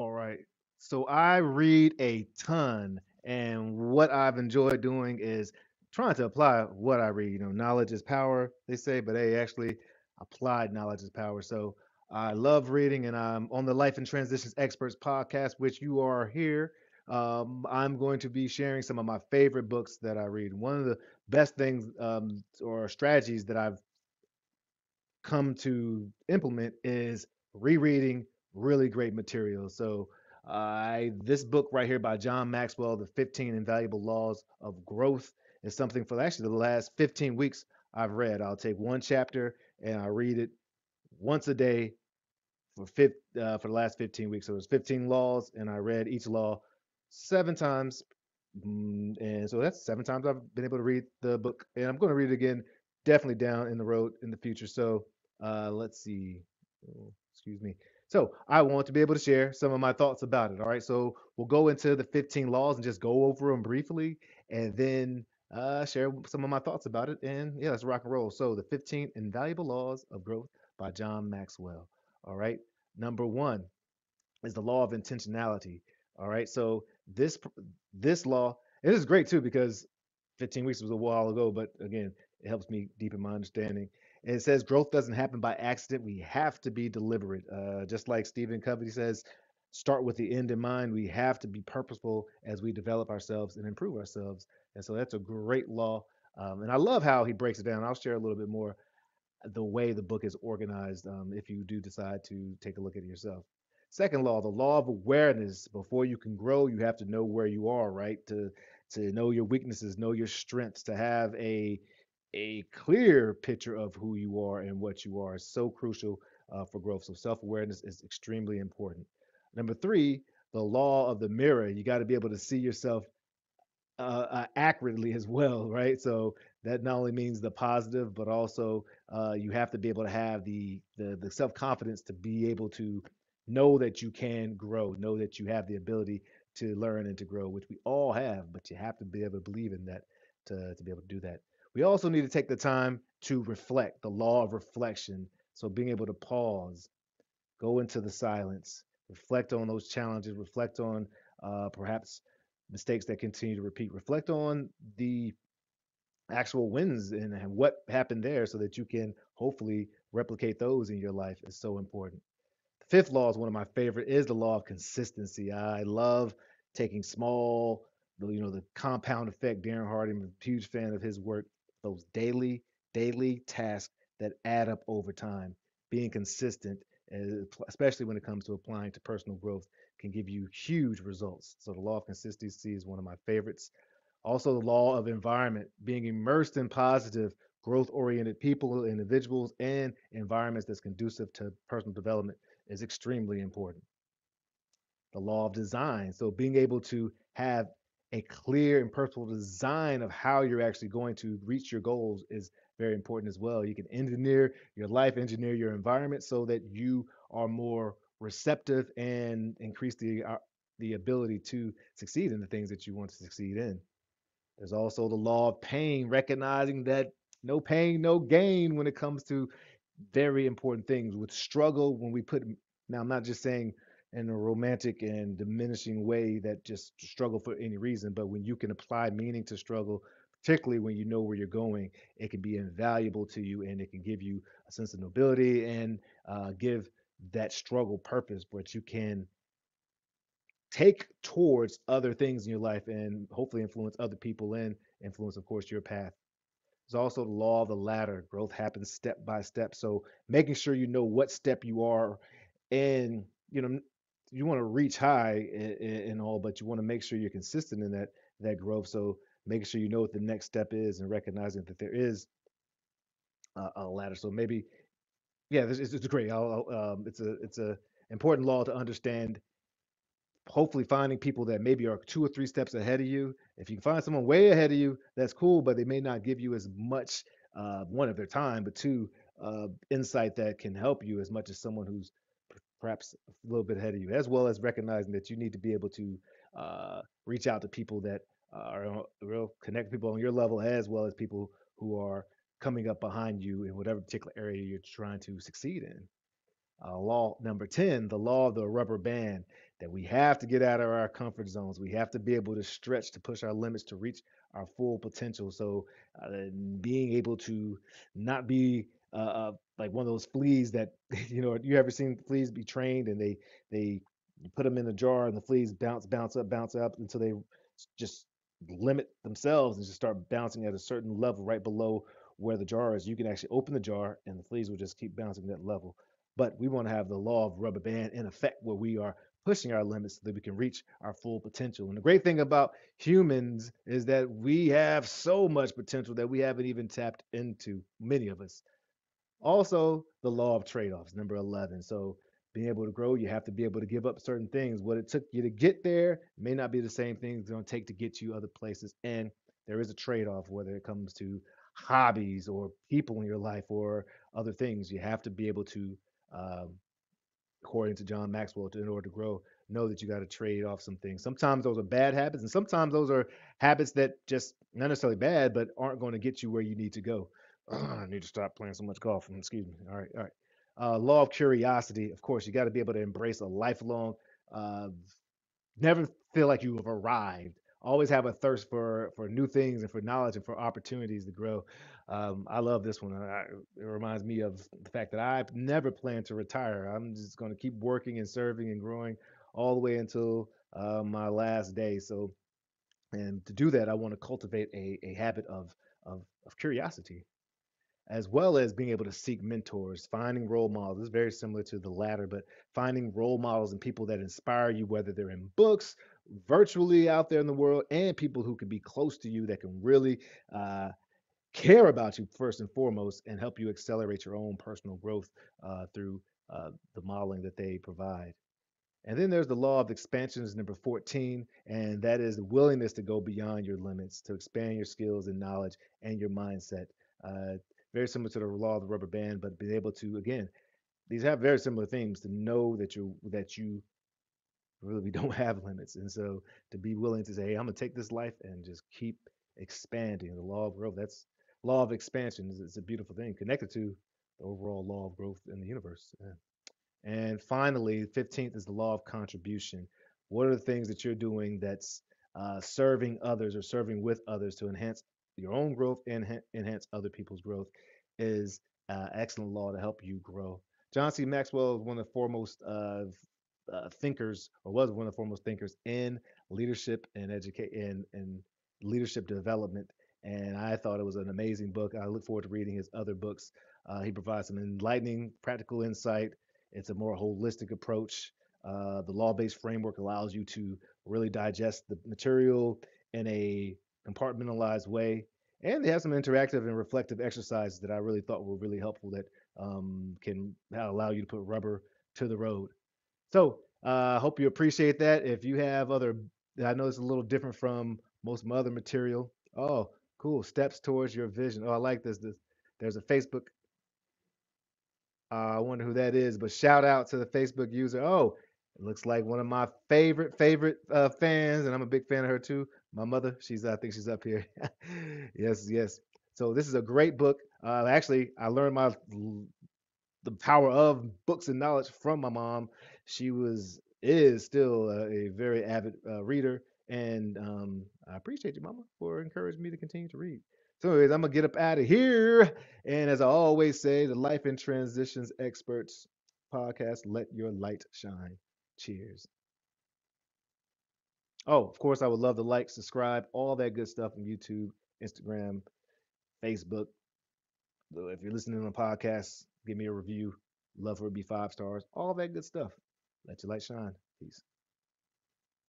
All right. So I read a ton, and what I've enjoyed doing is trying to apply what I read. Knowledge is power, they say, but hey, actually, applied knowledge is power. So I love reading, and I'm on the Life and Transitions Experts podcast, which you are here. I'm going to be sharing some of my favorite books that I read. One of the best things or strategies that I've come to implement is rereading really great material. So, this book right here by John Maxwell, The 15 Invaluable Laws of Growth, is something for actually the last 15 weeks I've read. I'll take one chapter and I read it once a day for the last 15 weeks. So there's 15 laws, and I read each law 7 times. And so that's 7 times I've been able to read the book, and I'm going to read it again, definitely down in the road in the future. So let's see. Oh, excuse me. So I want to be able to share some of my thoughts about it. All right. So we'll go into the 15 laws and just go over them briefly, and then share some of my thoughts about it. And yeah, let's rock and roll. So the 15 Invaluable Laws of Growth by John Maxwell. All right. Number one is the law of intentionality. All right. So this law, it is great too because 15 weeks was a while ago, but again, it helps me deepen my understanding. And it says growth doesn't happen by accident. We have to be deliberate. Just like Stephen Covey says, start with the end in mind. We have to be purposeful as we develop ourselves and improve ourselves. And so that's a great law. And I love how he breaks it down. I'll share a little bit more the way the book is organized if you do decide to take a look at it yourself. Second law, the law of awareness. Before you can grow, you have to know where you are, right? To know your weaknesses, know your strengths, to have a clear picture of who you are and what you are is so crucial for growth. So self-awareness is extremely important. Number three, the law of the mirror. You got to be able to see yourself accurately as well, right? So that not only means the positive, but also you have to be able to have the self confidence to be able to know that you can grow, know that you have the ability to learn and to grow, which we all have, but you have to be able to believe in that to be able to do that. We also need to take the time to reflect, the law of reflection. So being able to pause, go into the silence, reflect on those challenges, reflect on perhaps mistakes that continue to repeat, reflect on the actual wins and what happened there so that you can hopefully replicate those in your life is so important. The fifth law is one of my favorite is the law of consistency. I love taking small, the compound effect. Darren Hardy, I'm a huge fan of his work. Those daily tasks that add up over time. Being consistent, especially when it comes to applying to personal growth, can give you huge results. So the law of consistency is one of my favorites. Also, the law of environment, being immersed in positive, growth oriented people, individuals, and environments that's conducive to personal development is extremely important. The law of design, so being able to have a clear and purposeful design of how you're actually going to reach your goals is very important as well. You can engineer your life, engineer your environment so that you are more receptive and increase the ability to succeed in the things that you want to succeed in. There's also the law of pain, recognizing that no pain, no gain when it comes to very important things. With struggle, when we put, now I'm not just saying in a romantic and diminishing way that just struggle for any reason, but when you can apply meaning to struggle, particularly when you know where you're going, it can be invaluable to you and it can give you a sense of nobility and give that struggle purpose, but you can take towards other things in your life and hopefully influence other people and influence, of course, your path. There's also the law of the ladder. Growth happens step by step. So making sure you know what step you are and you want to reach high and all, but you want to make sure you're consistent in that growth. So making sure you know what the next step is and recognizing that there is a ladder. So maybe yeah, it's great. It's a important law to understand, hopefully finding people that maybe are 2 or 3 steps ahead of you. If you can find someone way ahead of you, that's cool, but they may not give you as much, one, of their time, but two, insight that can help you as much as someone who's perhaps a little bit ahead of you, as well as recognizing that you need to be able to reach out to people that are real, connect people on your level, as well as people who are coming up behind you in whatever particular area you're trying to succeed in. Law number 10, the law of the rubber band. that we have to get out of our comfort zones. We have to be able to stretch to push our limits to reach our full potential. So, being able to not be like one of those fleas that you ever seen fleas be trained and they put them in a jar and the fleas bounce up until they just limit themselves and just start bouncing at a certain level right below where the jar is. You can actually open the jar and the fleas will just keep bouncing that level. But we want to have the law of rubber band in effect where we are pushing our limits so that we can reach our full potential. And the great thing about humans is that we have so much potential that we haven't even tapped into, many of us. Also, the law of trade-offs, number 11. So, being able to grow, you have to be able to give up certain things. What it took you to get there may not be the same thing it's going to take to get you other places. And there is a trade-off, whether it comes to hobbies or people in your life or other things. You have to be able to, um, according to John Maxwell, in order to grow, know that you got to trade off some things. Sometimes those are bad habits, and sometimes those are habits that just not necessarily bad, but aren't going to get you where you need to go. I need to stop playing so much golf. Excuse me. All right, all right. Law of curiosity. Of course, you got to be able to embrace a lifelong uh, never feel like you have arrived. Always have a thirst for new things and for knowledge and for opportunities to grow. I love this one. It reminds me of the fact that I've never planned to retire. I'm just going to keep working and serving and growing all the way until my last day. So, and to do that, I want to cultivate a habit of curiosity as well as being able to seek mentors, finding role models. This is very similar to the latter, but finding role models and people that inspire you, whether they're in books, virtually out there in the world, and people who can be close to you that can really uh, care about you first and foremost and help you accelerate your own personal growth through the modeling that they provide. And then there's the law of expansion is number 14, and that is the willingness to go beyond your limits, to expand your skills and knowledge and your mindset. Uh, Very similar to the law of the rubber band, but being able to, again, these have very similar themes to know that you really don't have limits. And so to be willing to say, hey, I'm gonna take this life and just keep expanding. The law of growth, that's law of expansion is a beautiful thing connected to the overall law of growth in the universe. Yeah. And finally, 15th is the law of contribution. What are the things that you're doing that's serving others or serving with others to enhance your own growth and enhance other people's growth is excellent law to help you grow. John C. Maxwell is one of the foremost thinkers, or was one of the foremost thinkers in leadership and educate and leadership development. And I thought it was an amazing book. I look forward to reading his other books. He provides some enlightening, practical insight. It's a more holistic approach. The law-based framework allows you to really digest the material in a compartmentalized way. And they have some interactive and reflective exercises that I really thought were really helpful that can allow you to put rubber to the road. So I hope you appreciate that. If you have other, I know it's a little different from most of my other material. Oh, cool. Steps towards your vision. Oh, I like this. There's a Facebook. I wonder who that is, but shout out to the Facebook user. Oh, it looks like one of my favorite fans, and I'm a big fan of her too. My mother, I think she's up here. Yes, yes. So this is a great book. Actually, I learned the power of books and knowledge from my mom. She is still a very avid reader, and I appreciate you, Mama, for encouraging me to continue to read. So, anyways, I'm gonna get up out of here, and as I always say, the Life in Transitions Experts podcast. Let your light shine. Cheers. Oh, of course, I would love to like, subscribe, all that good stuff on YouTube, Instagram, Facebook. If you're listening on a podcast, give me a review. Love for it to be 5 stars. All that good stuff. Let your light shine. Peace.